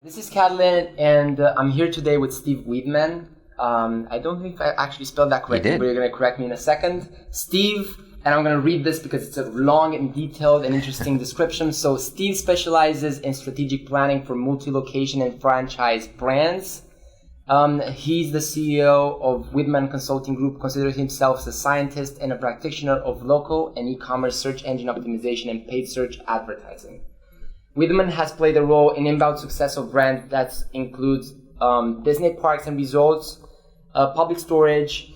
This is Catalin, and I'm here today with Steve Wiideman. I don't think I actually spelled that correctly, but you're going to correct me in a second. Steve, and I'm going to read this because it's a long and detailed and interesting description. So Steve specializes in strategic planning for multi-location and franchise brands. He's the CEO of Wiideman Consulting Group, considers himself a scientist and a practitioner of local and e-commerce search engine optimization and paid search advertising. Wiideman has played a role in inbound success of brands that includes Disney Parks and Resorts, Public Storage,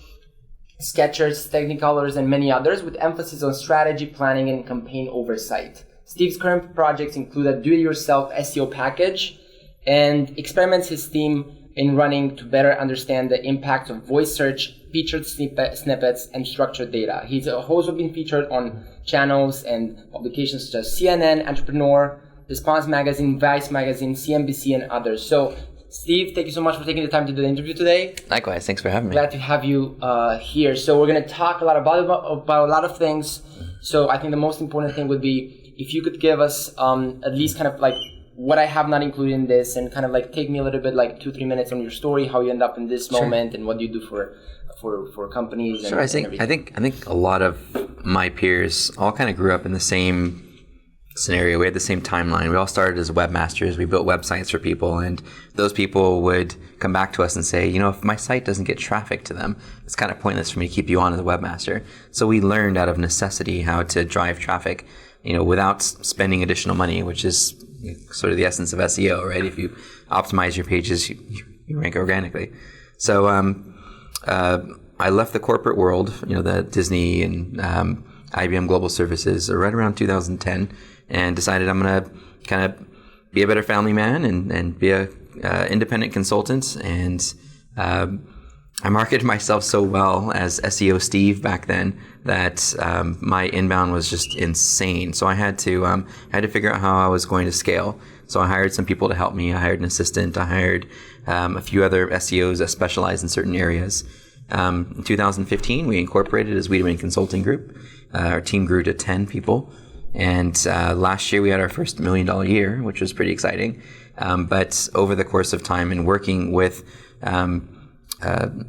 SKECHERS, Technicolors, and many others, with emphasis on strategy, planning, and campaign oversight. Steve's current projects include a do-it-yourself SEO package and experiments his team in running to better understand the impact of voice search, featured snippets, and structured data. He's also been featured on channels and publications such as CNN, Entrepreneur, Response Magazine, Vice Magazine, CNBC, and others. So, Steve, thank you so much for taking the time to do the interview today. Likewise, thanks for having me. Glad to have you here. So we're going to talk a lot about a lot of things. So I think the most important thing would be if you could give us at least kind of like what I have not included in this, and kind of like take me a little bit, like 2-3 minutes on your story, how you end up in this moment, and what you do for companies. Sure, and I think a lot of my peers all kind of grew up in the same scenario. We had the same timeline. We all started as webmasters. We built websites for people, and those people would come back to us and say, if my site doesn't get traffic to them, it's kind of pointless for me to keep you on as a webmaster. So we learned out of necessity how to drive traffic, without spending additional money, which is sort of the essence of SEO, right? If you optimize your pages, you rank organically. So I left the corporate world, the Disney and IBM Global Services, right around 2010, and decided I'm going to kind of be a better family man and be a independent consultant. And I marketed myself so well as SEO Steve back then that my inbound was just insane. So I had to figure out how I was going to scale. So I hired some people to help me. I hired an assistant. I hired a few other SEOs that specialize in certain areas. In 2015, we incorporated as Wiideman Consulting Group. Our team grew to 10 people. And last year we had our first $1 million year, which was pretty exciting. But over the course of time and working with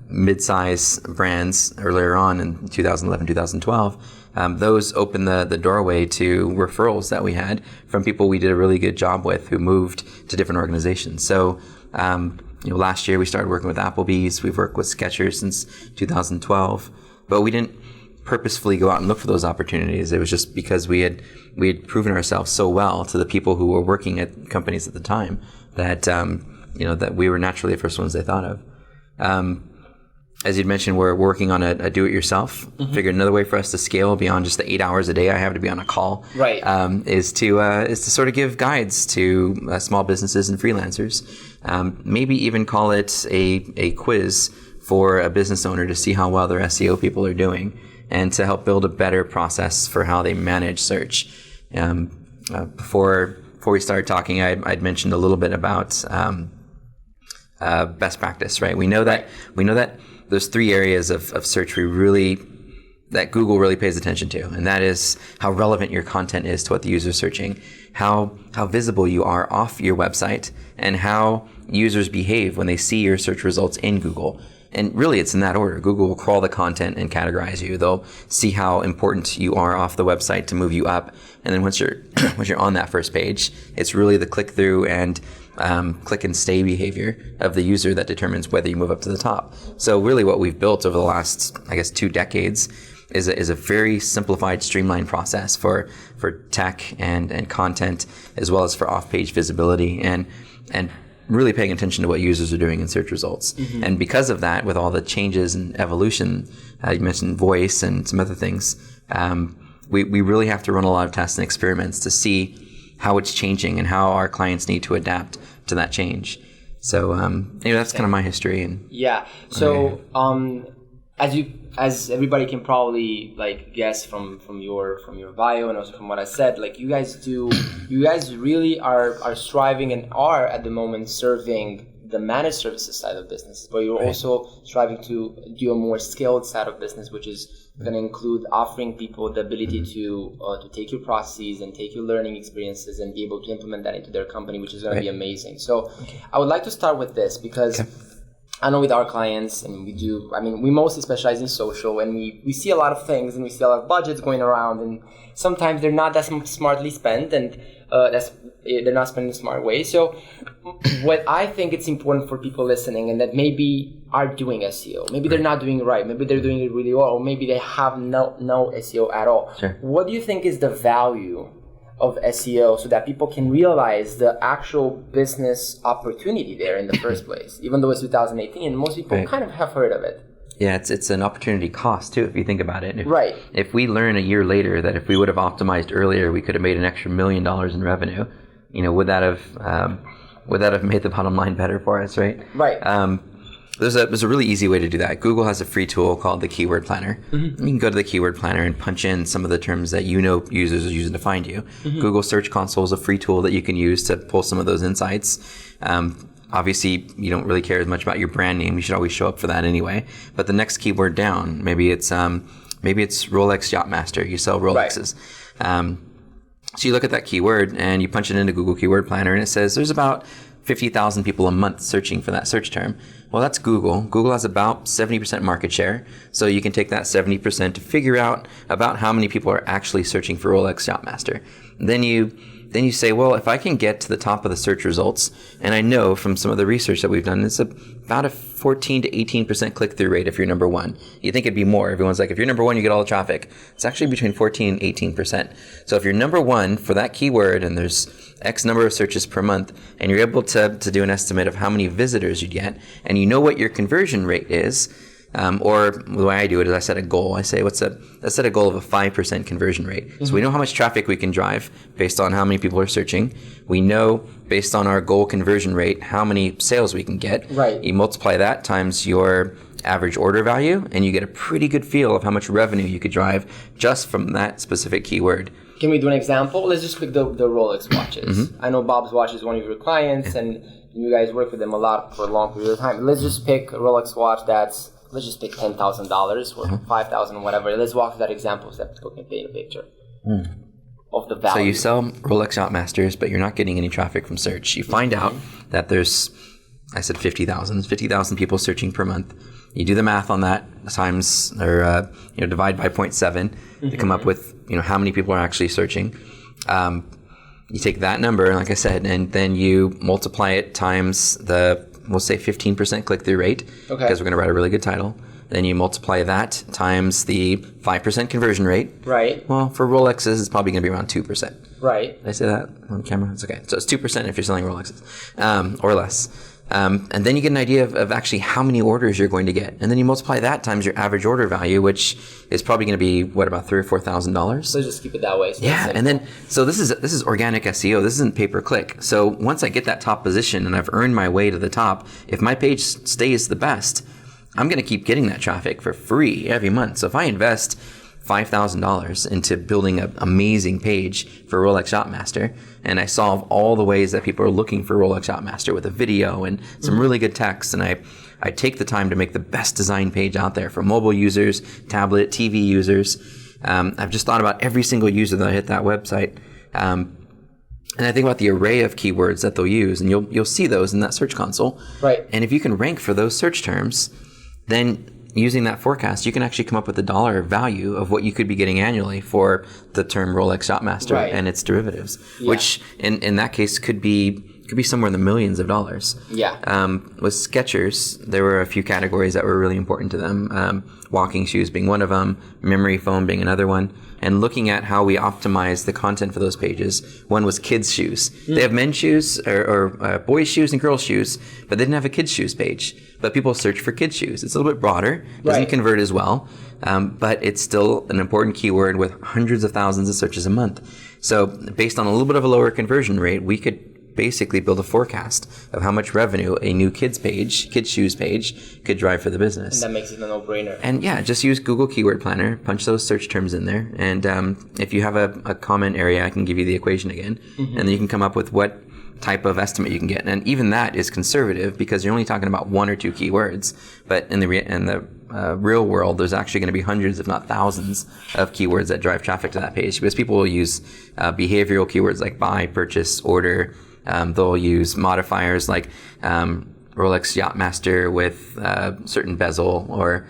mid-size brands earlier on in 2011, 2012, those opened the doorway to referrals that we had from people we did a really good job with who moved to different organizations. So, last year we started working with Applebee's. We've worked with SKECHERS since 2012, but we didn't purposefully go out and look for those opportunities. It was just because we had proven ourselves so well to the people who were working at companies at the time that that we were naturally the first ones they thought of. As you'd mentioned, we're working on a do-it-yourself. Mm-hmm. Figured another way for us to scale beyond just the 8 hours a day I have to be on a call, right? Is to sort of give guides to small businesses and freelancers. Maybe even call it a quiz for a business owner to see how well their SEO people are doing, and to help build a better process for how they manage search. Before we started talking, I'd mentioned a little bit about best practice, right? We know that there's 3 areas of search that Google really pays attention to, and that is how relevant your content is to what the user is searching, how visible you are off your website, and how users behave when they see your search results in Google. And really, it's in that order. Google will crawl the content and categorize you. They'll see how important you are off the website to move you up. And then once you're on that first page, it's really the click through and click and stay behavior of the user that determines whether you move up to the top. So really, what we've built over the last, 2 decades is a very simplified, streamlined process for tech and content, as well as for off-page visibility and really paying attention to what users are doing in search results. Mm-hmm. And because of that, with all the changes and evolution, you mentioned voice and some other things, we really have to run a lot of tests and experiments to see how it's changing and how our clients need to adapt to that change. So that's kind of my history. So as everybody can probably like guess from your bio and also from what I said, like you guys really are striving and are at the moment serving the managed services side of business, but you're also striving to do a more skilled side of business, which is going to include offering people the ability to take your processes and take your learning experiences and be able to implement that into their company, which is going to be amazing. So I would like to start with this because I know with our clients, and we mostly specialize in social, and we see a lot of things and we see a lot of budgets going around, and sometimes they're not that smartly spent, and they're not spent in a smart way. So what I think it's important for people listening and that maybe are doing SEO, maybe they're not doing it right, maybe they're doing it really well, or maybe they have no SEO at all. Sure. What do you think is the value of SEO so that people can realize the actual business opportunity there in the first place? Even though it's 2018, most people kind of have heard of it. Yeah, it's an opportunity cost too, if you think about it. If we learn a year later that if we would have optimized earlier, we could have made an extra $1 million in revenue, would that have made the bottom line better for us, right? Right. There's a really easy way to do that. Google has a free tool called the Keyword Planner. You can go to the Keyword Planner and punch in some of the terms that users are using to find you. Google Search Console is a free tool that you can use to pull some of those insights. Obviously, you don't really care as much about your brand name. You should always show up for that anyway. But the next keyword down, maybe it's Rolex Yachtmaster. You sell Rolexes. So you look at that keyword and you punch it into Google Keyword Planner, and it says there's about 50,000 people a month searching for that search term. Well, that's Google. Google has about 70% market share. So you can take that 70% to figure out about how many people are actually searching for Rolex Yachtmaster. Then you say, well, if I can get to the top of the search results, and I know from some of the research that we've done, it's about a 14 to 18% click-through rate if you're number one. You think it'd be more. Everyone's like, if you're number one, you get all the traffic. It's actually between 14 and 18%. So if you're number one for that keyword and there's X number of searches per month, and you're able to do an estimate of how many visitors you get, and you know what your conversion rate is, or the way I do it is I set a goal. I say, let's set a goal of a 5% conversion rate. So we know how much traffic we can drive based on how many people are searching. We know based on our goal conversion rate how many sales we can get. Right. You multiply that times your average order value, and you get a pretty good feel of how much revenue you could drive just from that specific keyword. Can we do an example? Let's just pick the Rolex watches. I know Bob's watch is one of your clients, and you guys work with them a lot for a long period of time. Let's just pick a Rolex watch let's just pick $10,000 or $5,000, whatever. Let's walk through that example so that people can paint a picture of the value. So you sell Rolex Yachtmasters, but you're not getting any traffic from search. You find out that there's, I said 50,000 people searching per month. You do the math on that times, or divide by 0.7 to come up with how many people are actually searching. You take that number, like I said, and then you multiply it times we'll say 15% click-through rate, because we're going to write a really good title. Then you multiply that times the 5% conversion rate. Right. Well, for Rolexes, it's probably going to be around 2%. Right. Did I say that on camera? It's okay. So it's 2% if you're selling Rolexes, or less. And then you get an idea of actually how many orders you're going to get. And then you multiply that times your average order value, which is probably going to be, about $3,000 or $4,000? So just keep it that way. So and then, so this is organic SEO. This isn't pay-per-click. So once I get that top position and I've earned my way to the top, if my page stays the best, I'm going to keep getting that traffic for free every month. So if I invest $5,000 into building an amazing page for Rolex Yachtmaster, and I solve all the ways that people are looking for Rolex Yachtmaster with a video and some really good text, and I take the time to make the best design page out there for mobile users, tablet, TV users. I've just thought about every single user that hit that website. And I think about the array of keywords that they'll use, and you'll see those in that search console. Right. And if you can rank for those search terms, then using that forecast, you can actually come up with the dollar value of what you could be getting annually for the term Rolex Yachtmaster and its derivatives, which in that case could be somewhere in the millions of dollars. Yeah. With SKECHERS, there were a few categories that were really important to them. Walking shoes being one of them, memory foam being another one. And looking at how we optimize the content for those pages. One was kids' shoes. They have men's shoes or boys' shoes and girls' shoes, but they didn't have a kids' shoes page. But people search for kids' shoes. It's a little bit broader, doesn't convert as well, but it's still an important keyword with hundreds of thousands of searches a month. So based on a little bit of a lower conversion rate, we could basically build a forecast of how much revenue a new kids shoes page could drive for the business. And that makes it a no-brainer. And yeah, just use Google Keyword Planner, punch those search terms in there. And if you have a comment area, I can give you the equation again. And then you can come up with what type of estimate you can get. And even that is conservative because you're only talking about 1 or 2 keywords. But in the real world, there's actually going to be hundreds, if not thousands, of keywords that drive traffic to that page because people will use behavioral keywords like buy, purchase, order. They'll use modifiers like Rolex Yachtmaster with certain bezel or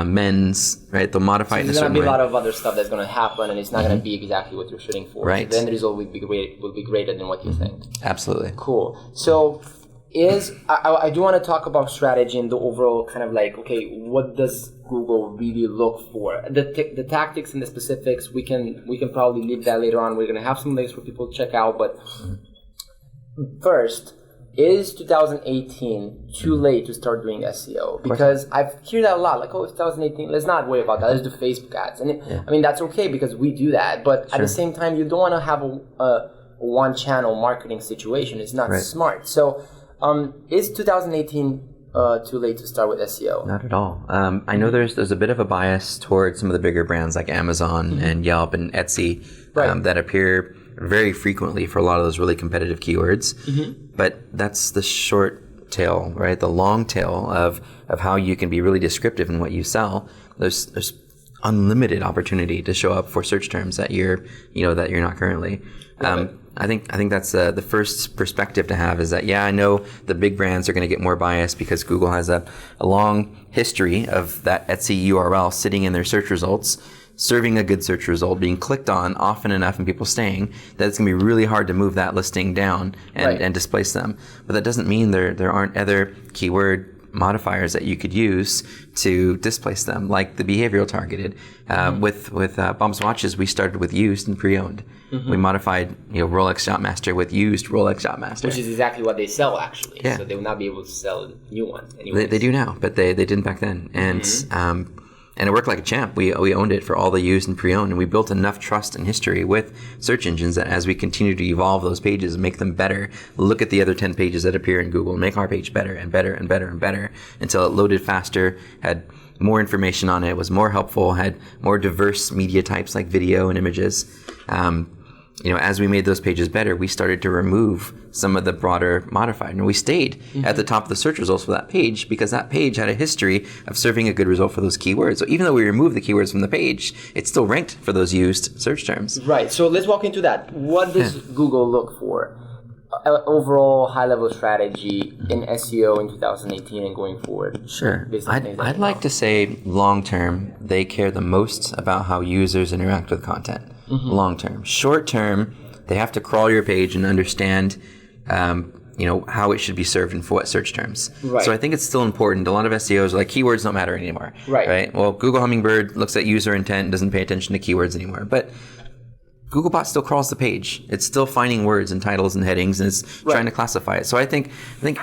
men's, right? They'll modify it in a certain way. There's going to be a lot of other stuff that's going to happen, and it's not going to be exactly what you're shooting for. Right. So the end result will be greater than what you think. Absolutely. Cool. So I do want to talk about strategy and the overall kind of like, okay, what does Google really look for? The tactics and the specifics, we can probably leave that later on. We're going to have some links for people to check out, but first, is 2018 too late to start doing SEO? Because I've heard that a lot, like, it's 2018, let's not worry about that, let's do Facebook ads. And I mean, that's okay because we do that, but at the same time, you don't want to have a one-channel marketing situation. It's not smart. So is 2018 too late to start with SEO? Not at all. I know there's a bit of a bias towards some of the bigger brands like Amazon and Yelp and Etsy that appear very frequently for a lot of those really competitive keywords. But that's the short tail, right? The long tail of how you can be really descriptive in what you sell. There's unlimited opportunity to show up for search terms that you're not currently. I think that's the first perspective to have is that, I know the big brands are going to get more biased because Google has a long history of that Etsy URL sitting in their search results, serving a good search result, being clicked on often enough and people staying, that it's going to be really hard to move that listing down and displace them. But that doesn't mean there aren't other keyword modifiers that you could use to displace them, like the behavioral targeted. With Bob's Watches, we started with used and pre-owned. We modified Rolex Yachtmaster with used Rolex Yachtmaster. Which is exactly what they sell, actually. So they will not be able to sell a new one anyway. They do now, but they didn't back then. And it worked like a champ. We owned it for all the used and pre-owned, and we built enough trust and history with search engines that as we continue to evolve those pages, make them better, look at the other 10 pages that appear in Google, make our page better and better and better and better until it loaded faster, had more information on it, was more helpful, had more diverse media types like video and images. As we made those pages better, we started to remove some of the broader modified. And we stayed at the top of the search results for that page because that page had a history of serving a good result for those keywords. So even though we removed the keywords from the page, it still ranked for those used search terms. Right. So let's walk into that. What does Google look for? Overall high-level strategy in SEO in 2018 and going forward? Sure. I'd like to say long-term, they care the most about how users interact with content. Long-term. Short-term, they have to crawl your page and understand how it should be served and for what search terms. Right. So I think it's still important. A lot of SEOs are like, keywords don't matter anymore. Right. Well, Google Hummingbird looks at user intent and doesn't pay attention to keywords anymore. But Googlebot still crawls the page. It's still finding words and titles and headings, and it's trying to classify it. So I think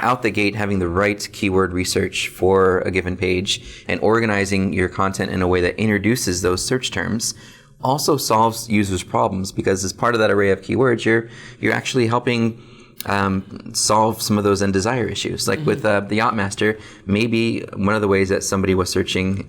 out the gate, having the right keyword research for a given page and organizing your content in a way that introduces those search terms also solves users' problems, because as part of that array of keywords, you're actually helping solve some of those undesired issues. Like with the Yachtmaster, maybe one of the ways that somebody was searching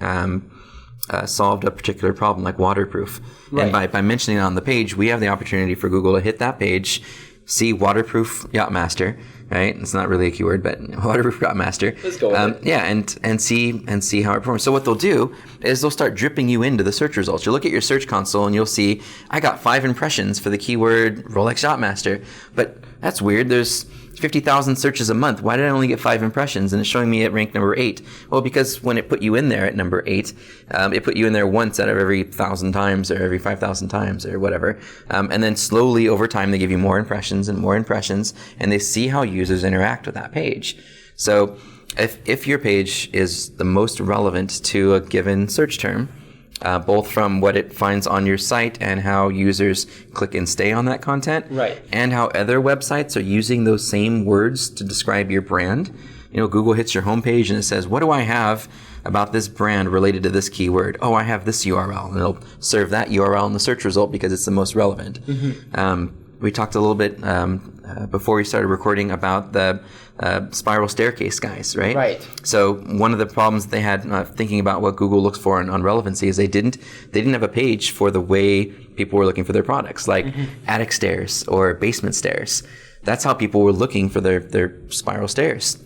solved a particular problem, like waterproof. And by mentioning it on the page, we have the opportunity for Google to hit that page, see waterproof Yachtmaster, right? It's not really a keyword, but waterproof Yachtmaster. Let's go with it. And see how it performs. So what they'll do is they'll start dripping you into the search results. You'll look at your search console and you'll see, I got 5 impressions for the keyword Rolex Yachtmaster, but that's weird. There's 50,000 searches a month. Why did I only get 5 impressions? And it's showing me at rank number 8. Well, because when it put you in there at number 8, it put you in there once out of every 1,000 times or every 5,000 times or whatever. And then slowly over time, they give you more impressions, and they see how users interact with that page. So if your page is the most relevant to a given search term, both from what it finds on your site and how users click and stay on that content, and how other websites are using those same words to describe your brand. Google hits your homepage and it says, what do I have about this brand related to this keyword? Oh, I have this URL, and it'll serve that URL in the search result because it's the most relevant. We talked a little bit before we started recording about the spiral staircase guys, right? Right. So one of the problems they had thinking about what Google looks for on relevancy is they didn't have a page for the way people were looking for their products, like attic stairs or basement stairs. That's how people were looking for their spiral stairs.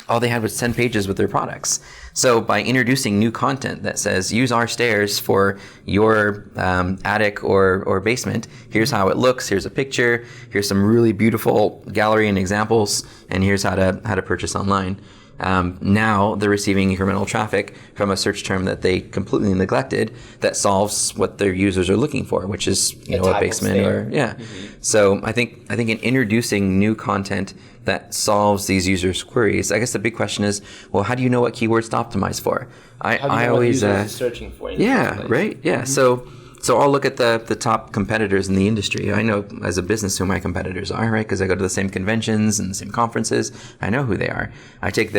All they had was 10 pages with their products. So by introducing new content that says, use our stairs for your attic or basement, here's how it looks, here's a picture, here's some really beautiful gallery and examples, and here's how to purchase online. Now they're receiving incremental traffic from a search term that they completely neglected that solves what their users are looking for, which is a basement or So I think in introducing new content that solves these users' queries, I guess the big question is, well, how do you know what keywords to optimize for? I always searching for. Right. Yeah. So I'll look at the top competitors in the industry. I know as a business who my competitors are, right? Because I go to the same conventions and the same conferences. I know who they are. I take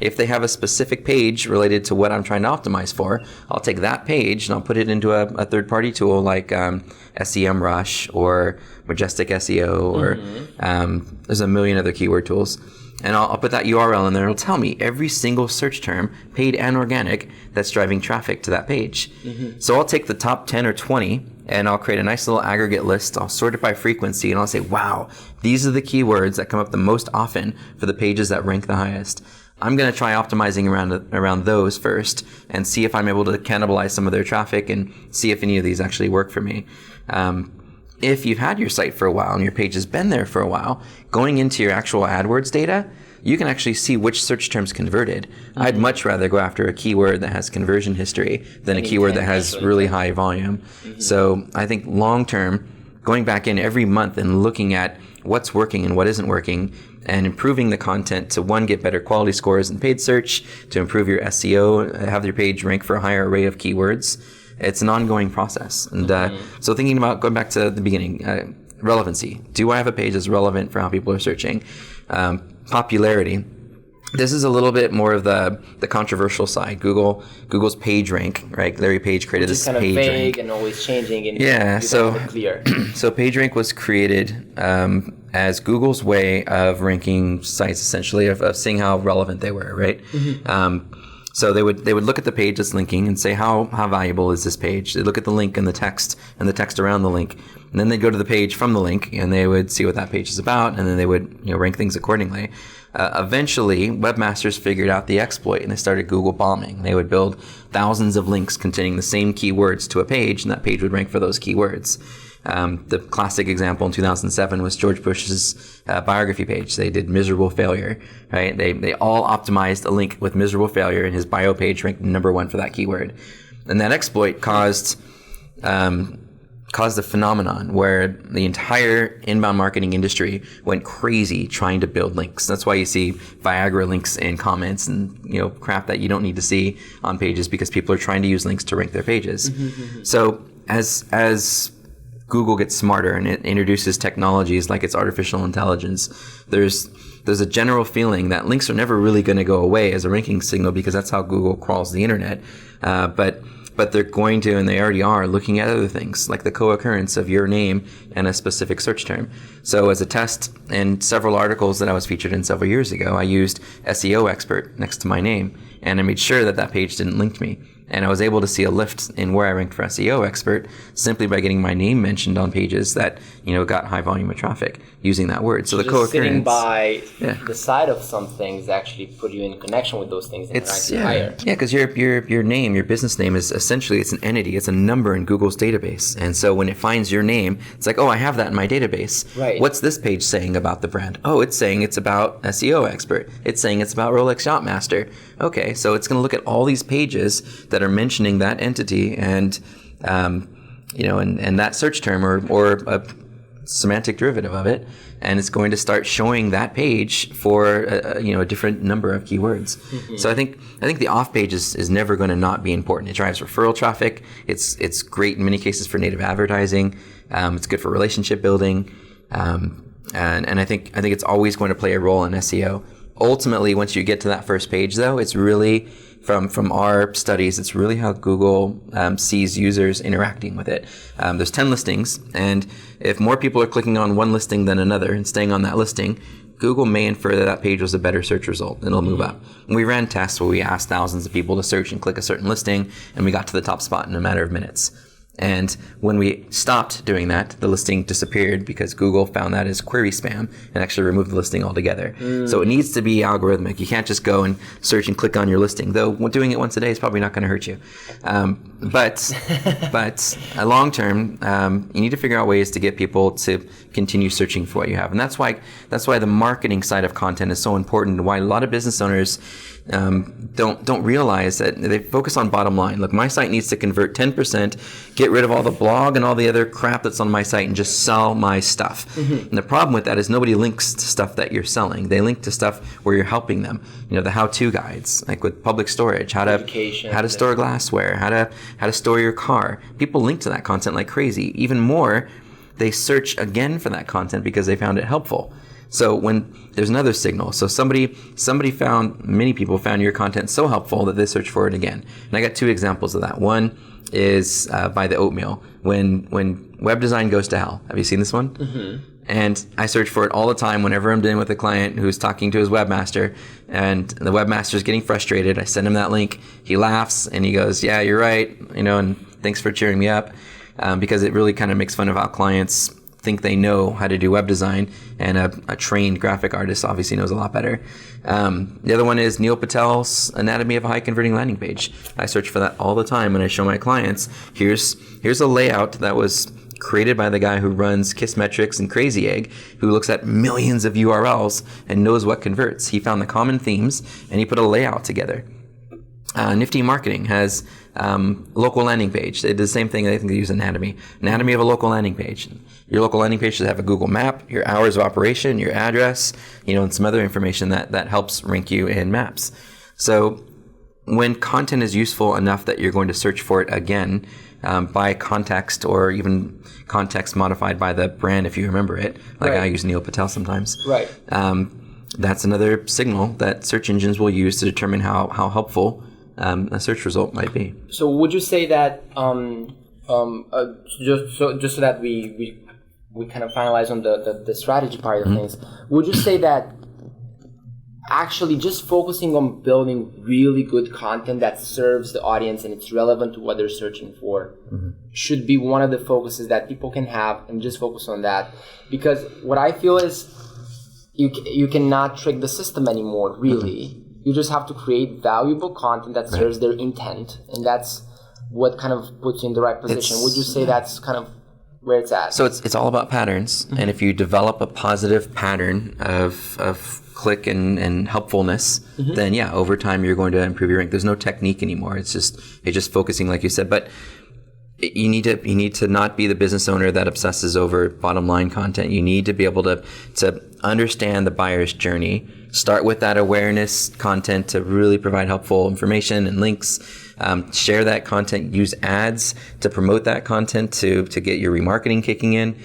if they have a specific page related to what I'm trying to optimize for, I'll take that page and I'll put it into a third-party tool like SEMrush or Majestic SEO or there's a million other keyword tools. And I'll put that URL in there. It'll tell me every single search term, paid and organic, that's driving traffic to that page. So I'll take the top 10 or 20 and I'll create a nice little aggregate list. I'll sort it by frequency and I'll say, wow, these are the keywords that come up the most often for the pages that rank the highest. I'm going to try optimizing around those first and see if I'm able to cannibalize some of their traffic and see if any of these actually work for me. If you've had your site for a while and your page has been there for a while, going into your actual AdWords data, you can actually see which search terms converted. I'd much rather go after a keyword that has conversion history than a keyword that has really high volume. So I think long term, going back in every month and looking at what's working and what isn't working and improving the content to, one, get better quality scores in paid search, to improve your SEO, have your page rank for a higher array of keywords. It's an ongoing process. And so thinking about going back to the beginning, relevancy. Do I have a page that's relevant for how people are searching? Popularity. This is a little bit more of the controversial side. Google's page rank, right? Larry Page created this page rank. It's kind of vague and always changing. And clear. So PageRank was created as Google's way of ranking sites, essentially, of seeing how relevant they were, right? So they would look at the page that's linking and say, how valuable is this page? They look at the link and the text around the link. And then they'd go to the page from the link and they would see what that page is about, and then they would rank things accordingly. Eventually, webmasters figured out the exploit and they started Google bombing. They would build thousands of links containing the same keywords to a page, and that page would rank for those keywords. The classic example in 2007 was George Bush's biography page. They did miserable failure, right? They all optimized a link with miserable failure, and his bio page ranked number one for that keyword. And that exploit caused a phenomenon where the entire inbound marketing industry went crazy trying to build links. That's why you see Viagra links in comments and crap that you don't need to see on pages, because people are trying to use links to rank their pages. So as Google gets smarter and it introduces technologies like its artificial intelligence, there's a general feeling that links are never really going to go away as a ranking signal, because that's how Google crawls the internet. But they're going to, and they already are, looking at other things like the co-occurrence of your name and a specific search term. So as a test, in several articles that I was featured in several years ago, I used SEO expert next to my name, and I made sure that page didn't link me. And I was able to see a lift in where I ranked for SEO expert simply by getting my name mentioned on pages that, got high volume of traffic using that word. So the co-occurrence. Sitting by the side of some things actually put you in connection with those things and rank you higher. Yeah, because your name, your business name is essentially, it's an entity, it's a number in Google's database. And so when it finds your name, it's like, oh, I have that in my database. Right. What's this page saying about the brand? Oh, it's saying it's about SEO expert. It's saying it's about Rolex Shopmaster. Okay, so it's going to look at all these pages that are mentioning that entity and and that search term or a semantic derivative of it, and it's going to start showing that page for a different number of keywords. So I think the off page is never going to not be important. It drives referral traffic. It's great in many cases for native advertising. It's good for relationship building, and I think it's always going to play a role in SEO. ultimately, once you get to that first page, though, it's really from our studies, it's really how Google sees users interacting with it. There's 10 listings, and if more people are clicking on one listing than another and staying on that listing, Google may infer that that page was a better search result, and it'll move up. And we ran tests where we asked thousands of people to search and click a certain listing, and we got to the top spot in a matter of minutes. And when we stopped doing that, the listing disappeared because Google found that as query spam and actually removed the listing altogether. So it needs to be algorithmic. You can't just go and search and click on your listing, though doing it once a day is probably not going to hurt you. But long term, you need to figure out ways to get people to continue searching for what you have. And that's why the marketing side of content is so important, and why a lot of business owners don't realize that they focus on bottom line. Look, my site needs to convert 10%, get rid of all the blog and all the other crap that's on my site, and just sell my stuff. And the problem with that is nobody links to stuff that you're selling. They link to stuff where you're helping them. The how-to guides, like with public storage, how to store glassware, how to store your car. People link to that content like crazy. Even more, they search again for that content because they found it helpful. So when there's another signal, so many people found your content so helpful that they search for it again. And I got two examples of that. One is by the oatmeal. When web design goes to hell. Have you seen this one? Mm-hmm. And I search for it all the time whenever I'm dealing with a client who's talking to his webmaster, and the webmaster's getting frustrated. I send him that link. He laughs and he goes, "Yeah, you're right. And thanks for cheering me up," because it really kind of makes fun of how clients think they know how to do web design, and a trained graphic artist obviously knows a lot better. The other one is Neil Patel's Anatomy of a High Converting Landing Page. I search for that all the time, and I show my clients, here's a layout that was created by the guy who runs Kissmetrics and Crazy Egg, who looks at millions of URLs and knows what converts. He found the common themes, and he put a layout together. Nifty Marketing has local landing page. They did the same thing. I think they use Anatomy of a local landing page. Your local landing page should have a Google map, your hours of operation, your address, and some other information that helps rank you in maps. So when content is useful enough that you're going to search for it again by context, or even context modified by the brand if you remember it, like right. I use Neil Patel sometimes. Right. That's another signal that search engines will use to determine how helpful a search result might be. So would you say that just so that we kind of finalize on the strategy part of things, would you say that actually just focusing on building really good content that serves the audience and it's relevant to what they're searching for should be one of the focuses that people can have, and just focus on that? Because what I feel is you cannot trick the system anymore, really. You just have to create valuable content that serves their intent, and that's what kind of puts you in the right position. Would you say that's kind of where it's at? So it's all about patterns, and if you develop a positive pattern of click and helpfulness, then over time you're going to improve your rank. There's no technique anymore. It's just focusing, like you said. But you need to not be the business owner that obsesses over bottom line content. You need to be able to understand the buyer's journey. Start with that awareness content to really provide helpful information and links. Share that content. Use ads to promote that content to get your remarketing kicking in.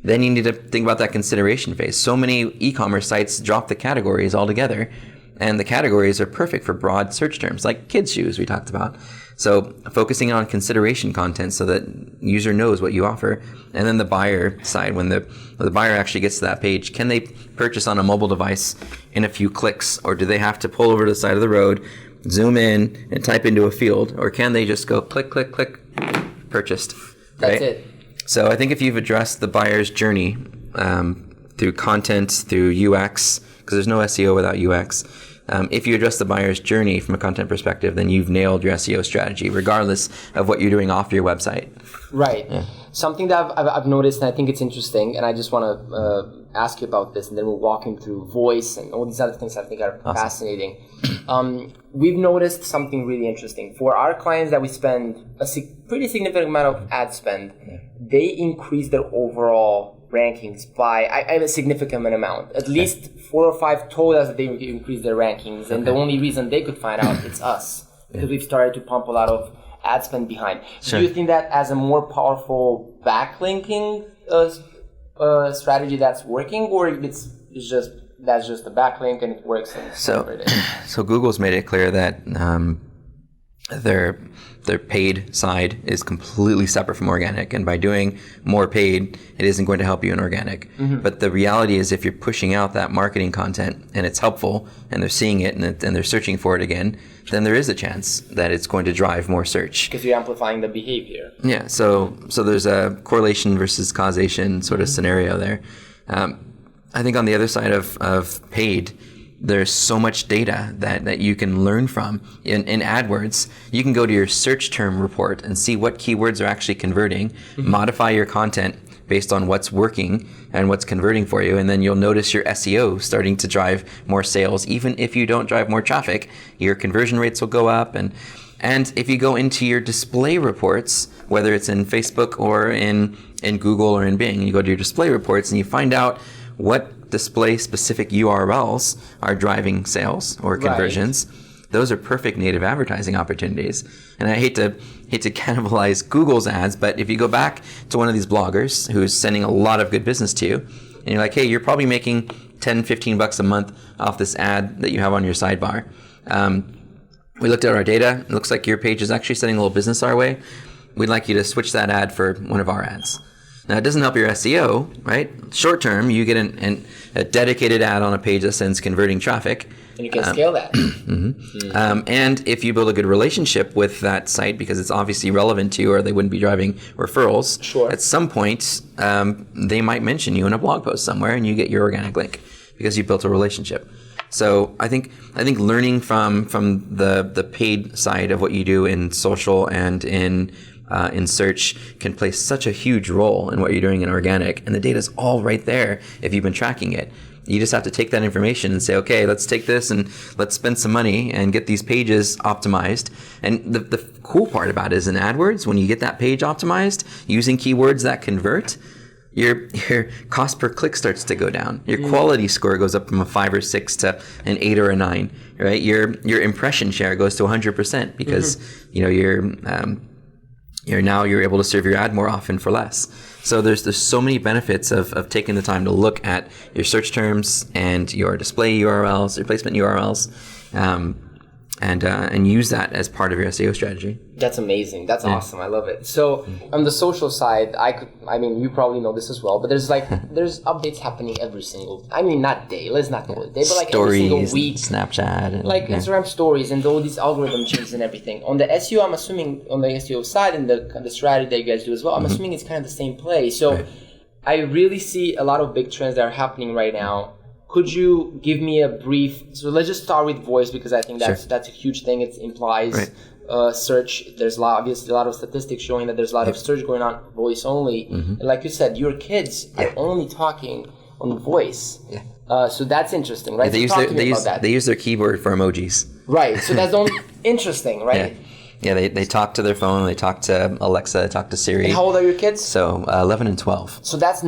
Then you need to think about that consideration phase. So many e-commerce sites drop the categories altogether, and the categories are perfect for broad search terms like kids' shoes we talked about. So focusing on consideration content so that user knows what you offer. And then the buyer side, when the buyer actually gets to that page, can they purchase on a mobile device in a few clicks, or do they have to pull over to the side of the road, zoom in, and type into a field? Or can they just go click, click, click, purchased? That's it. So I think if you've addressed the buyer's journey through content, through UX, because there's no SEO without UX, if you address the buyer's journey from a content perspective, then you've nailed your SEO strategy, regardless of what you're doing off your website. Right. Yeah. Something that I've noticed, and I think it's interesting, and I just want to ask you about this, and then we're walking through voice and all these other things I think are fascinating. We've noticed something really interesting. For our clients that we spend a pretty significant amount of ad spend, they increase their overall rankings by a significant amount. At least 4 or 5 told us that they increased their rankings, and the only reason they could find out it's us, because we've started to pump a lot of ad spend behind. Sure. Do you think that as a more powerful backlinking strategy that's working, or it's just that's just the backlink and it works. And so Google's made it clear that their paid side is completely separate from organic, and by doing more paid, it isn't going to help you in organic. But the reality is, if you're pushing out that marketing content and it's helpful, and they're seeing it and they're searching for it again, then there is a chance that it's going to drive more search. Because you're amplifying the behavior. Yeah. So there's a correlation versus causation sort of scenario there. I think on the other side of paid, there's so much data that you can learn from. In AdWords, you can go to your search term report and see what keywords are actually converting, modify your content based on what's working and what's converting for you, and then you'll notice your SEO starting to drive more sales. Even if you don't drive more traffic, your conversion rates will go up. And if you go into your display reports, whether it's in Facebook or in Google or in Bing, you go to your display reports and you find out what display specific URLs are driving sales or conversions. Right. Those are perfect native advertising opportunities. And I hate to cannibalize Google's ads, but if you go back to one of these bloggers who's sending a lot of good business to you, and you're like, hey, you're probably making $10-15 a month off this ad that you have on your sidebar. We looked at our data. It looks like your page is actually sending a little business our way. We'd like you to switch that ad for one of our ads. Now, it doesn't help your SEO, right? Short term, you get a dedicated ad on a page that sends converting traffic. And you can scale that. And if you build a good relationship with that site, because it's obviously relevant to you or they wouldn't be driving referrals, at some point, they might mention you in a blog post somewhere and you get your organic link because you built a relationship. So I think learning from the paid side of what you do in social and in search can play such a huge role in what you're doing in organic, and the data's all right there if you've been tracking it. You just have to take that information and say, okay, let's take this and let's spend some money and get these pages optimized. And the cool part about it is in AdWords, when you get that page optimized using keywords that convert, your cost per click starts to go down. Your quality score goes up from a 5 or 6 to an 8 or a 9, right? Your impression share goes to 100% because you're able to serve your ad more often for less. So there's so many benefits of taking the time to look at your search terms and your display URLs, your placement URLs, and use that as part of your SEO strategy. That's amazing. That's awesome. I love it. So on the social side, you probably know this as well, but there's updates happening every single, not day, let's not call it day, but stories, every single week. Snapchat. And, Instagram stories and all these algorithm changes and everything. On the SEO, I'm assuming on the SEO side and the strategy that you guys do as well, I'm assuming it's kind of the same play. So I really see a lot of big trends that are happening right now. Could you give me a brief? So let's just start with voice because I think that's a huge thing. It implies search. There's obviously a lot of statistics showing that there's a lot of search going on voice only. And like you said, your kids are only talking on voice. So that's interesting, right? They use their keyboard for emojis. Right. So that's interesting, right? Yeah, they talk to their phone, they talk to Alexa, they talk to Siri. And how old are your kids? So 11 and 12. So that's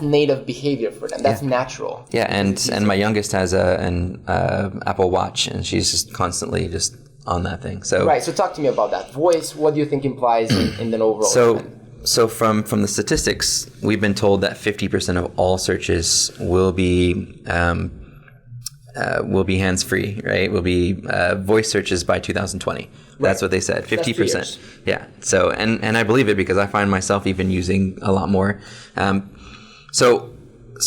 native behavior for them. That's natural. Yeah, and my youngest has an Apple Watch, and she's just constantly just on that thing. So right. So talk to me about that. Voice, what do you think implies in the overall trend? So from the statistics, we've been told that 50% of all searches will be hands-free, right? Will be voice searches by 2020. That's what they said, 50%. Yeah. So, and I believe it because I find myself even using a lot more. So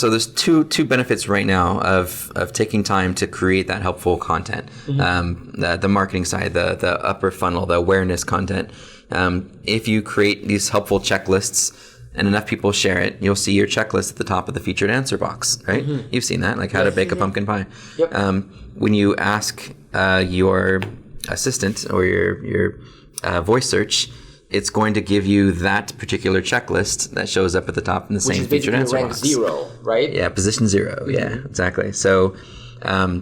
there's two benefits right now of taking time to create that helpful content. The marketing side, the upper funnel, the awareness content. If you create these helpful checklists and enough people share it, you'll see your checklist at the top of the featured answer box, right? You've seen that, like how to bake a pumpkin pie. When you ask your assistant or your voice search, it's going to give you that particular checklist that shows up at the top in the same featured answer box. Which is basically rank 0, right? Yeah, position 0. Yeah, exactly. So I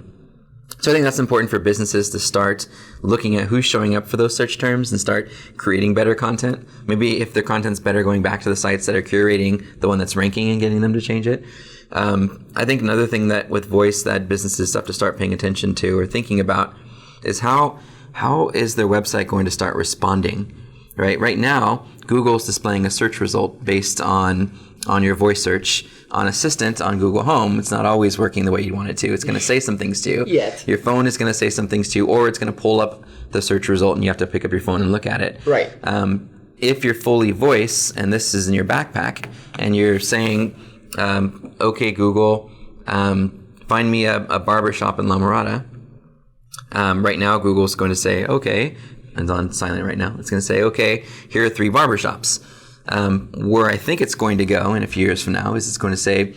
think that's important for businesses to start looking at who's showing up for those search terms and start creating better content. Maybe if their content's better, going back to the sites that are curating the one that's ranking and getting them to change it. I think another thing that with voice that businesses have to start paying attention to or thinking about is how is their website going to start responding, right? Right now, Google's displaying a search result based on on your voice search on Assistant on Google Home, it's not always working the way you want it to. It's going to say some things to you. Yet. Your phone is going to say some things to you, or it's going to pull up the search result and you have to pick up your phone and look at it. Right. If you're fully voice and this is in your backpack and you're saying, okay, Google, find me a barber shop in La Mirada. Right now, Google's going to say, okay, and it's on silent right now. It's going to say, okay, here are 3 barber shops. Where I think it's going to go in a few years from now is it's going to say,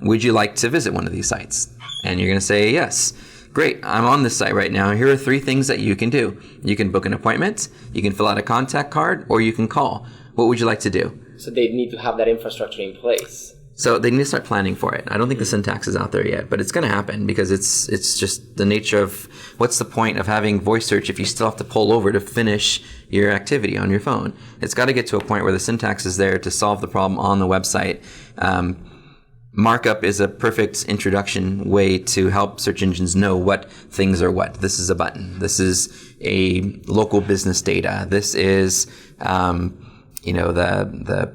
would you like to visit one of these sites? And you're going to say, yes. Great, I'm on this site right now. Here are 3 things that you can do. You can book an appointment, you can fill out a contact card, or you can call. What would you like to do? So they need to have that infrastructure in place. So they need to start planning for it. I don't think the syntax is out there yet, but it's going to happen because it's just the nature of what's the point of having voice search if you still have to pull over to finish your activity on your phone. It's got to get to a point where the syntax is there to solve the problem on the website. Markup is a perfect introduction way to help search engines know what things are what. This is a button. This is a local business data. This is the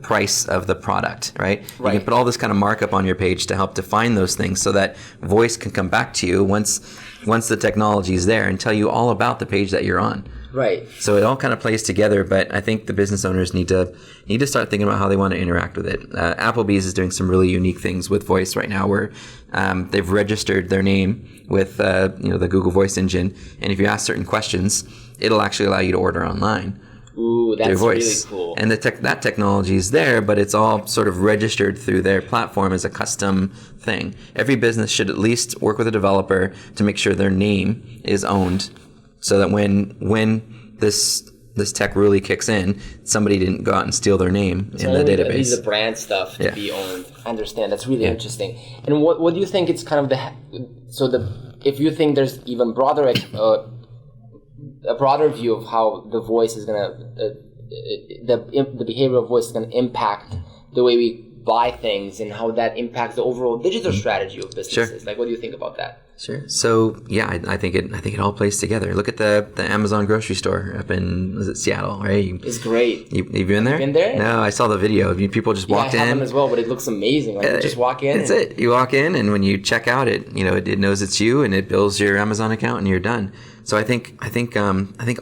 price of the product, right? You can put all this kind of markup on your page to help define those things so that voice can come back to you once the technology is there and tell you all about the page that you're on. Right. So it all kind of plays together, but I think the business owners need to start thinking about how they want to interact with it. Applebee's is doing some really unique things with voice right now, where they've registered their name with the Google Voice Engine, and if you ask certain questions, it'll actually allow you to order online. Ooh, that's really cool. And that technology is there, but it's all sort of registered through their platform as a custom thing. Every business should at least work with a developer to make sure their name is owned, so that when this tech really kicks in, somebody didn't go out and steal their name in the database. These are brand stuff to be owned. I understand. That's really interesting. And what do you think it's kind of if you think there's even broader a broader view of how the voice is gonna the behavior of voice is gonna impact the way we buy things and how that impacts the overall digital strategy of businesses. Sure. Like, what do you think about that? Sure. So yeah, I think it all plays together. Look at the Amazon grocery store up in Seattle, right? It's great. You've been there? Been there? No, I saw the video. People just walked in. I have them as well, but it looks amazing. Like, you just walk in. That's it. You walk in, and when you check out, it knows it's you, and it bills your Amazon account, and you're done. So I think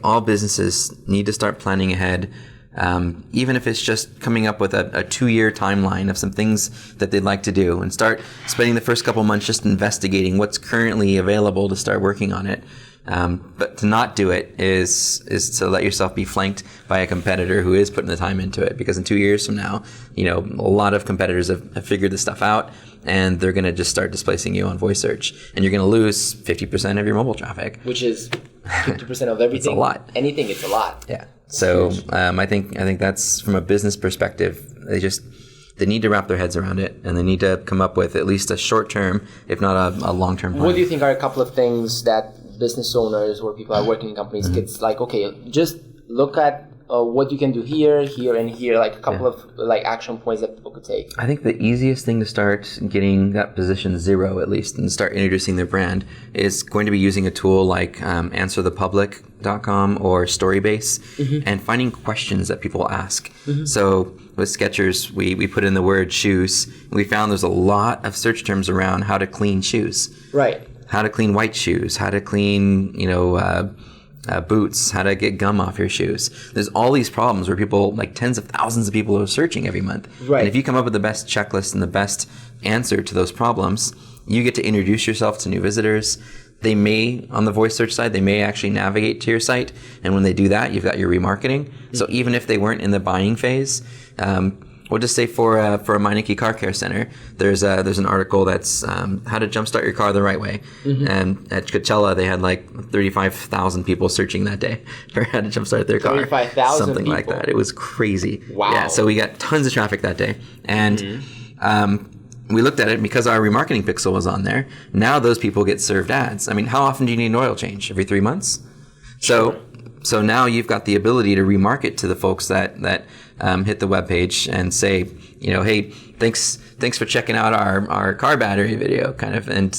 all businesses need to start planning ahead. Even if it's just coming up with a 2-year timeline of some things that they'd like to do, and start spending the first couple months just investigating what's currently available to start working on it. But to not do it is to let yourself be flanked by a competitor who is putting the time into it, because in 2 years from now, a lot of competitors have figured this stuff out, and they're going to just start displacing you on voice search, and you're going to lose 50% of your mobile traffic. Which is 50% of everything. It's a lot. Anything, it's a lot. Yeah. So I think that's, from a business perspective, they need to wrap their heads around it, and they need to come up with at least a short term, if not a long term plan. What do you think are a couple of things that business owners or people are working in companies it's like, okay, just look at what you can do here, and here, like a couple of action points that people could take? I think the easiest thing to start getting that position 0 at least, and start introducing their brand, is going to be using a tool like answerthepublic.com or Storybase, and finding questions that people ask. So with SKECHERS, we put in the word shoes, and we found there's a lot of search terms around how to clean shoes. Right. How to clean white shoes, how to clean, boots, how to get gum off your shoes. There's all these problems where people, like tens of thousands of people, are searching every month. Right. And if you come up with the best checklist and the best answer to those problems, you get to introduce yourself to new visitors. They may, on the voice search side, they may actually navigate to your site. And when they do that, you've got your remarketing. So even if they weren't in the buying phase, we'll just say for a Meineke Car Care Center, there's an article that's how to jumpstart your car the right way. And at Coachella, they had like 35,000 people searching that day for how to jumpstart their car. 35,000 something people. like that. It was crazy. Wow. Yeah. So we got tons of traffic that day, and we looked at it because our remarketing pixel was on there. Now those people get served ads. I mean, how often do you need an oil change? Every 3 months? Sure. So now you've got the ability to remarket to the folks that hit the webpage and say, hey, thanks for checking out our car battery video, kind of, and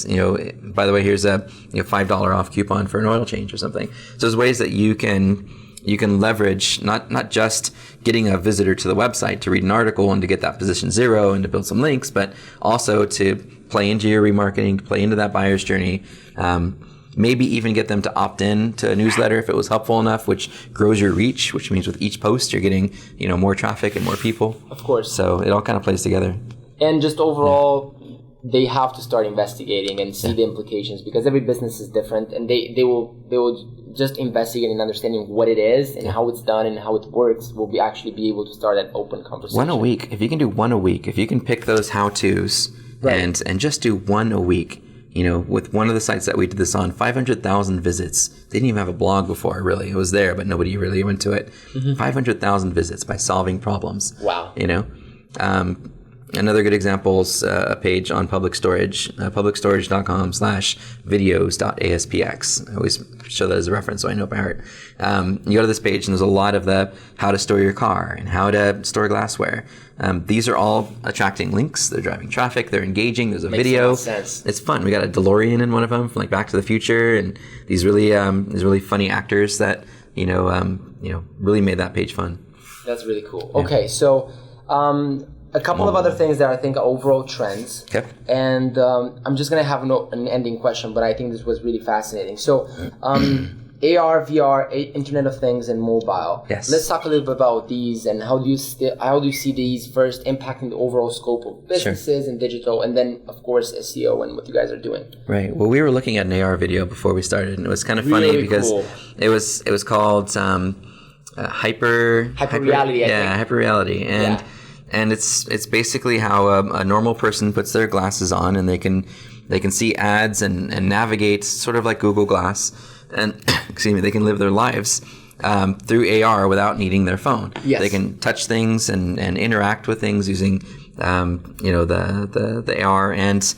by the way, here's a $5 off coupon for an oil change or something. So there's ways that you can you can leverage not just getting a visitor to the website to read an article and to get that position 0 and to build some links, but also to play into your remarketing, to play into that buyer's journey. Maybe even get them to opt in to a newsletter if it was helpful enough, which grows your reach, which means with each post you're getting, more traffic and more people. Of course. So it all kind of plays together. And just overall, they have to start investigating and see the implications, because every business is different, and they will just investigate and understanding what it is and how it's done and how it works will be able to start an open conversation. One a week. If you can do one a week, if you can pick those how-tos and just do one a week. With one of the sites that we did this on, 500,000 visits. They didn't even have a blog before, really. It was there, but nobody really went to it. 500,000 visits by solving problems. Wow. Another good example is a page on public storage, publicstorage.com/videos.aspx. I always show that as a reference so I know by heart. You go to this page and there's a lot of the how to store your car and how to store glassware. These are all attracting links. They're driving traffic. They're engaging. There's a video. Sense. It's fun. We got a DeLorean in one of them from like Back to the Future, and these really funny actors that really made that page fun. That's really cool. Yeah. Okay, so a couple of other things that I think are overall trends. Okay. And I'm just gonna have an ending question, but I think this was really fascinating. So. AR, VR, Internet of Things, and mobile. Yes. Let's talk a little bit about these and how do you see these first impacting the overall scope of businesses and digital, and then of course SEO and what you guys are doing. Right. Well, we were looking at an AR video before we started, and it was kind of funny because it was called hyper reality. Hyper reality, and it's basically how a normal person puts their glasses on and they can see ads and navigate sort of like Google Glass. And they can live their lives through AR without needing their phone. Yes. They can touch things and interact with things using the AR, and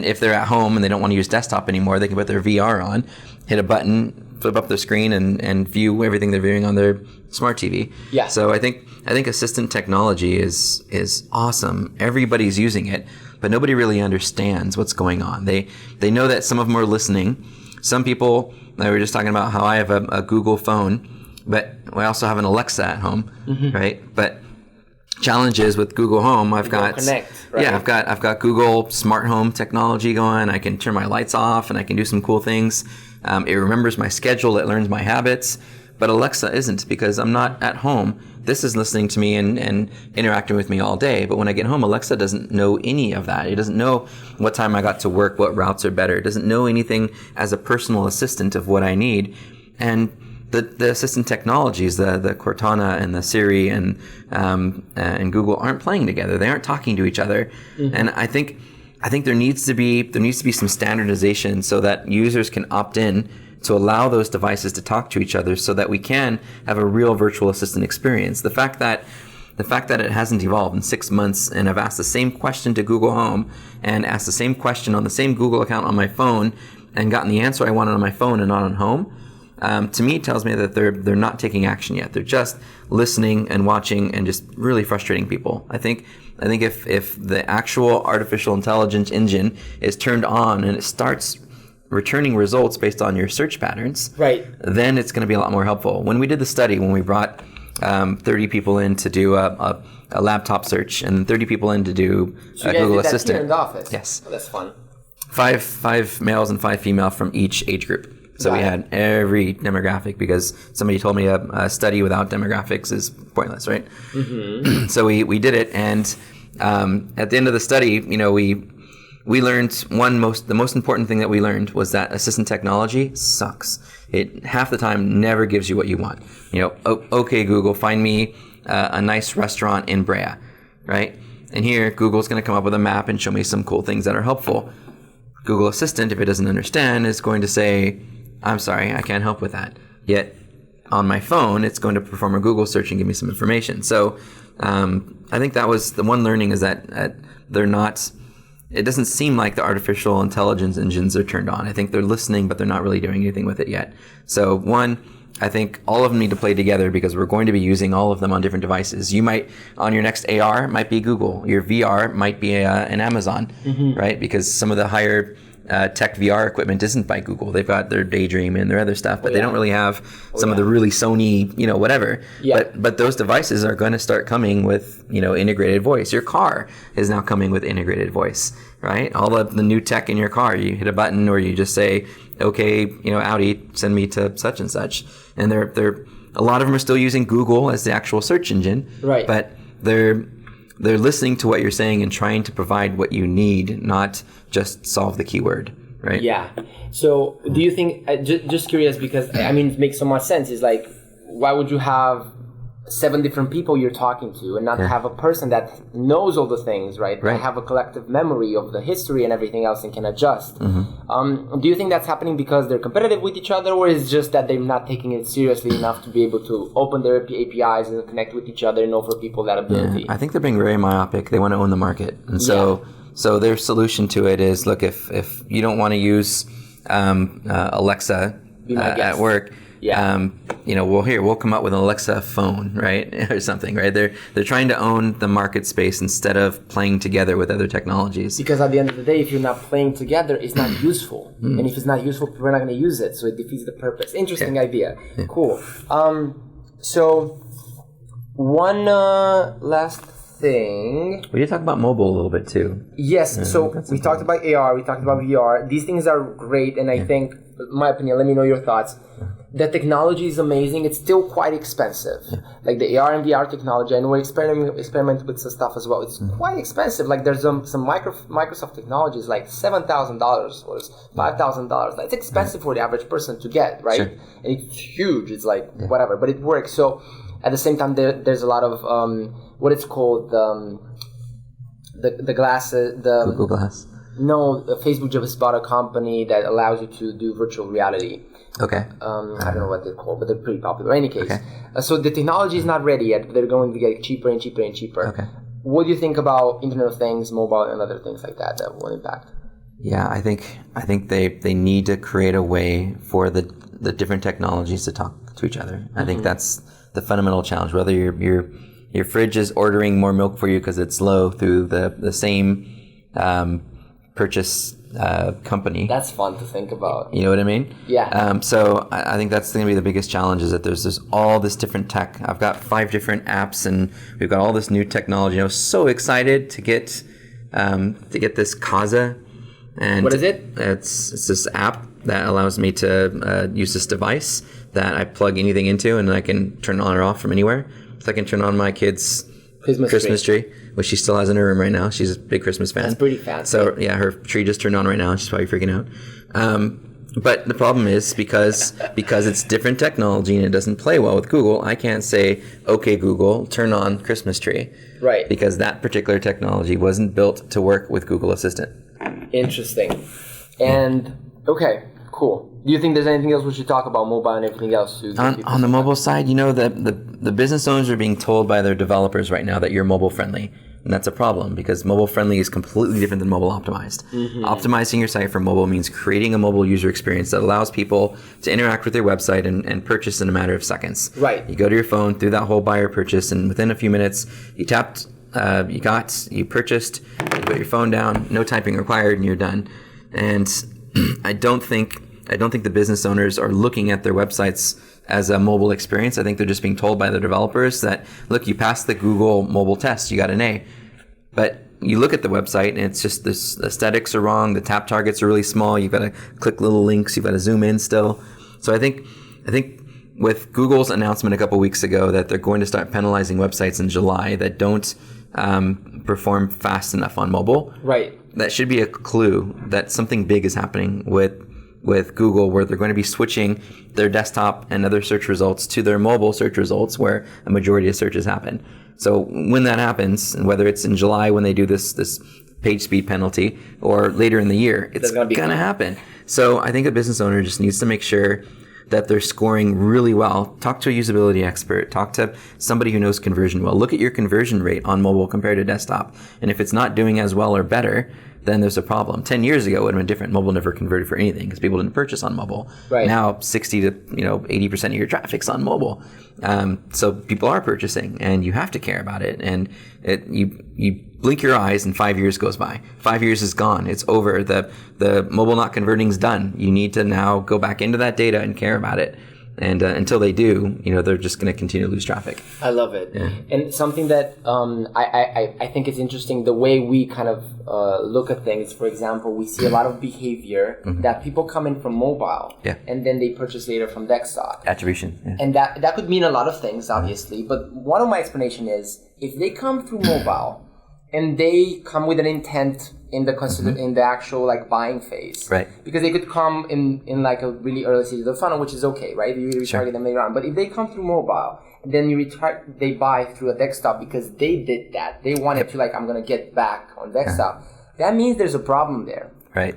if they're at home and they don't want to use desktop anymore, they can put their VR on, hit a button, flip up their screen, and view everything they're viewing on their smart TV. Yeah. So I think assistant technology is awesome. Everybody's using it, but nobody really understands what's going on. They know that some of them are listening. Some people, we were just talking about how I have a Google phone, but I also have an Alexa at home, right? But challenges with Google Home, I've got Connect, right? Yeah, I've got Google smart home technology going. I can turn my lights off and I can do some cool things. It remembers my schedule, it learns my habits, but Alexa isn't, because I'm not at home. This is listening to me and interacting with me all day. But when I get home, Alexa doesn't know any of that. It doesn't know what time I got to work, what routes are better. It doesn't know anything as a personal assistant of what I need. And the assistant technologies, the Cortana and the Siri and Google aren't playing together. They aren't talking to each other. And I think there needs to be some standardization so that users can opt in to allow those devices to talk to each other, so that we can have a real virtual assistant experience. The fact that it hasn't evolved in 6 months, and I've asked the same question to Google Home and asked the same question on the same Google account on my phone and gotten the answer I wanted on my phone and not on home, to me tells me that they're not taking action yet. They're just listening and watching and just really frustrating people. I think if the actual artificial intelligence engine is turned on and it starts returning results based on your search patterns, right, then it's going to be a lot more helpful. When we did the study, when we brought 30 people in to do a laptop search and 30 people in to do a Google Assistant. Here in the office. Yes. Oh, that's fun. 5 males and 5 female from each age group. So we had every demographic, because somebody told me a study without demographics is pointless, right? So we did it, and at the end of the study, we learned the most important thing that we learned was that assistant technology sucks. It half the time never gives you what you want. Okay, Google, find me a nice restaurant in Brea, right? And here, Google's going to come up with a map and show me some cool things that are helpful. Google Assistant, if it doesn't understand, is going to say, I'm sorry, I can't help with that. Yet, on my phone, it's going to perform a Google search and give me some information. So, I think that was the one learning, is that they're not... It doesn't seem like the artificial intelligence engines are turned on. I think they're listening, but they're not really doing anything with it yet. So one, I think all of them need to play together, because we're going to be using all of them on different devices. You might, on your next AR, might be Google. Your VR might be an Amazon, right? Because some of the higher tech VR equipment isn't by Google. They've got their Daydream and their other stuff, but they don't really have some of the really Sony, whatever. Yeah. But those devices are going to start coming with, integrated voice. Your car is now coming with integrated voice, right? All of the new tech in your car, you hit a button or you just say, okay, Audi, send me to such and such. And they're a lot of them are still using Google as the actual search engine, right? But they're listening to what you're saying and trying to provide what you need, not just solve the keyword, right? Yeah. So do you think, just curious, because it makes so much sense, is like, why would you have 7 different people you're talking to and not have a person that knows all the things, right? Have a collective memory of the history and everything else and can adjust. Do you think that's happening because they're competitive with each other, or is it just that they're not taking it seriously enough to be able to open their APIs and connect with each other and offer people that ability? I think they're being very myopic. They want to own the market. And so their solution to it is, look, if you don't want to use Alexa at work, we'll come up with an Alexa phone, right? Or something, right? They're trying to own the market space instead of playing together with other technologies. Because at the end of the day, if you're not playing together, it's not useful. And if it's not useful, we're not going to use it. So it defeats the purpose. Interesting idea. Yeah. Cool. So one last thing. We did talk about mobile a little bit too. Yes. So we talked about AR, we talked about VR. These things are great. And I think, in my opinion, let me know your thoughts. The technology is amazing. It's still quite expensive. Like the AR and VR technology, I know we're experimenting with some stuff as well. It's quite expensive. Like there's some Microsoft technologies like $7,000 or $5,000. It's expensive for the average person to get, right? Sure. And it's huge. It's like whatever, but it works. So at the same time, there's a lot of what it's called, the glasses, the Google Glass. No, Facebook just bought a company that allows you to do virtual reality. Okay. I don't know what they're called, but they're pretty popular. In any case, so the technology is not ready yet, but they're going to get cheaper and cheaper and cheaper. Okay. What do you think about Internet of Things, mobile, and other things like that will impact? Yeah, I think they need to create a way for the different technologies to talk to each other. I think that's the fundamental challenge. Whether your fridge is ordering more milk for you because it's low through the same purchase company. That's fun to think about. You know what I mean? Yeah. So I think that's going to be the biggest challenge, is that there's all this different tech. I've got 5 different apps and we've got all this new technology. I was so excited to get this Kaza. And what is it? It's this app that allows me to use this device that I plug anything into and I can turn on or off from anywhere. So I can turn on my kid's Christmas tree, which she still has in her room right now. She's a big Christmas fan. That's pretty fancy. So yeah, her tree just turned on right now. She's probably freaking out. But the problem is because it's different technology and it doesn't play well with Google, I can't say, okay, Google, turn on Christmas tree. Right. Because that particular technology wasn't built to work with Google Assistant. Interesting. And okay, cool. Do you think there's anything else we should talk about, mobile and everything else? On the mobile side, the business owners are being told by their developers right now that you're mobile friendly. And that's a problem because mobile friendly is completely different than mobile optimized. Optimizing your site for mobile means creating a mobile user experience that allows people to interact with your website and purchase in a matter of seconds. Right. You go to your phone through that whole buyer purchase, and within a few minutes, you tapped, you purchased, you put your phone down, no typing required, and you're done. And I don't think the business owners are looking at their websites as a mobile experience. I think they're just being told by the developers that, look, you passed the Google mobile test, you got an A. But you look at the website and it's just the aesthetics are wrong, the tap targets are really small, you've got to click little links, you've got to zoom in still. So I think with Google's announcement a couple weeks ago that they're going to start penalizing websites in July that don't perform fast enough on mobile, right, that should be a clue that something big is happening with Google, where they're going to be switching their desktop and other search results to their mobile search results, where a majority of searches happen. So when that happens, and whether it's in July when they do this page speed penalty, or later in the year, it's going to happen. So I think a business owner just needs to make sure that they're scoring really well. Talk to a usability expert. Talk to somebody who knows conversion well. Look at your conversion rate on mobile compared to desktop. And if it's not doing as well or better, then there's a problem. 10 years ago, it would have been different. Mobile never converted for anything because people didn't purchase on mobile. Right. Now, 60 to 80% of your traffic's on mobile. So people are purchasing, and you have to care about it. And you blink your eyes and 5 years goes by. 5 years is gone. It's over. The mobile not converting is done. You need to now go back into that data and care about it. And until they do, they're just going to continue to lose traffic. I love it. Yeah. And something that I think is interesting, the way we kind of look at things. For example, we see a lot of behavior that people come in from mobile and then they purchase later from desktop. Attribution. Yeah. And that could mean a lot of things, obviously. But one of my explanation is, if they come through mobile and they come with an intent in the actual buying phase, right? Because they could come in like a really early stage of the funnel, which is okay, right? You retarget them later on. But if they come through mobile and then they buy through a desktop because they did that, they wanted to I'm gonna get back on desktop. That means there's a problem there, right?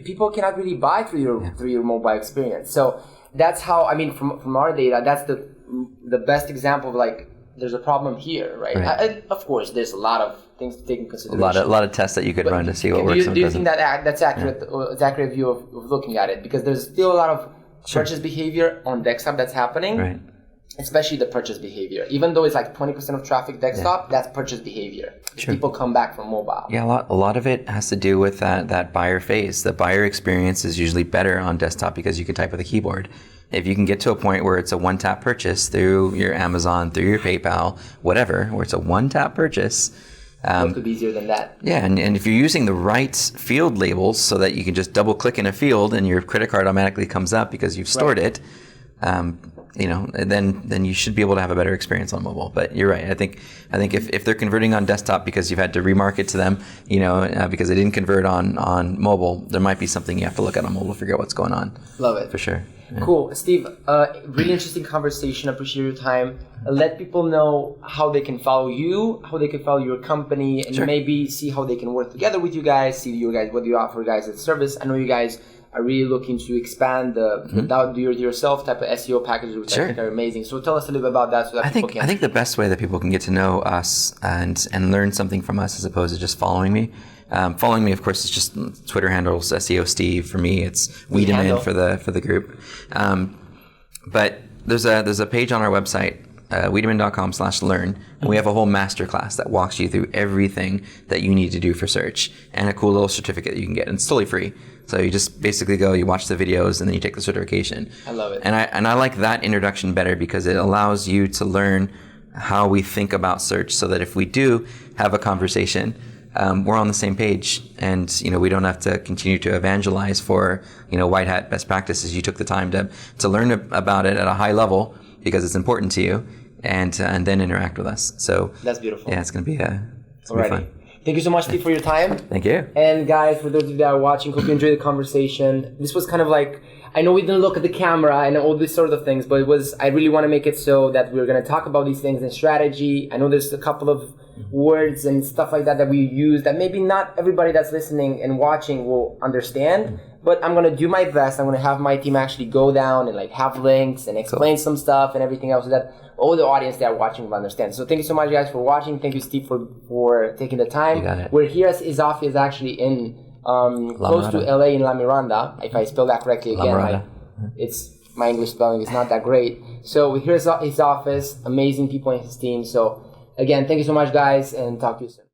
People cannot really buy through your mobile experience. So that's how from our data, that's the best example of there's a problem here, right? Of course, there's a lot of things to take in consideration. A lot of tests that you could run to see what works. Do you think that's accurate? It's accurate view of looking at it, because there's still a lot of purchase behavior on desktop that's happening, right? Especially the purchase behavior. Even though it's 20% of traffic desktop, that's purchase behavior. Sure. People come back from mobile. Yeah, a lot of it has to do with that buyer phase. The buyer experience is usually better on desktop because you can type with a keyboard. If you can get to a point where it's a one-tap purchase through your Amazon, through your PayPal, whatever, where it's a one-tap purchase. What could be easier than that? Yeah, and if you're using the right field labels so that you can just double-click in a field and your credit card automatically comes up because you've stored it, then you should be able to have a better experience on mobile. But you're right. I think if they're converting on desktop because you've had to remarket to them, because they didn't convert on mobile, there might be something you have to look at on mobile to figure out what's going on. Love it. For sure. Yeah. Cool. Steve, really interesting conversation. Appreciate your time. Let people know how they can follow you, how they can follow your company, and maybe see how they can work together with you guys, see what you offer guys as service. I know you guys are really looking to expand the do-it-yourself type of SEO packages, which I think are amazing. So tell us a little bit about that so that people can. I think the best way that people can get to know us and learn something from us, as opposed to just following me. Following me, of course, is just Twitter handles, SEO Steve. For me, it's Wiideman for the group. But there's a page on our website, Wiideman.com/learn, and we have a whole masterclass that walks you through everything that you need to do for search, and a cool little certificate that you can get, and it's totally free. So you just basically go, you watch the videos, and then you take the certification. I love it. And I like that introduction better because it allows you to learn how we think about search, so that if we do have a conversation, we're on the same page, and we don't have to continue to evangelize for white hat best practices. You took the time to learn about it at a high level because it's important to you, and then interact with us. So that's beautiful. Yeah, it's gonna be fun. Thank you so much, Steve, for your time. Thank you. And guys, for those of you that are watching, hope you enjoyed the conversation. This was kind of I know we didn't look at the camera and all these sort of things, but I really want to make it so that we're going to talk about these things in strategy. I know there's a couple of words and stuff like that we use that maybe not everybody that's listening and watching will understand, but I'm going to do my best. I'm going to have my team actually go down and have links and explain some stuff and everything else so that all the audience that are watching will understand. So thank you so much, guys, for watching. Thank you, Steve, for taking the time. You got it. We're here at his office actually in close to LA in La Miranda, if I spell that correctly again. My English spelling is not that great. So here's his office, amazing people in his team. So again, thank you so much, guys, and talk to you soon.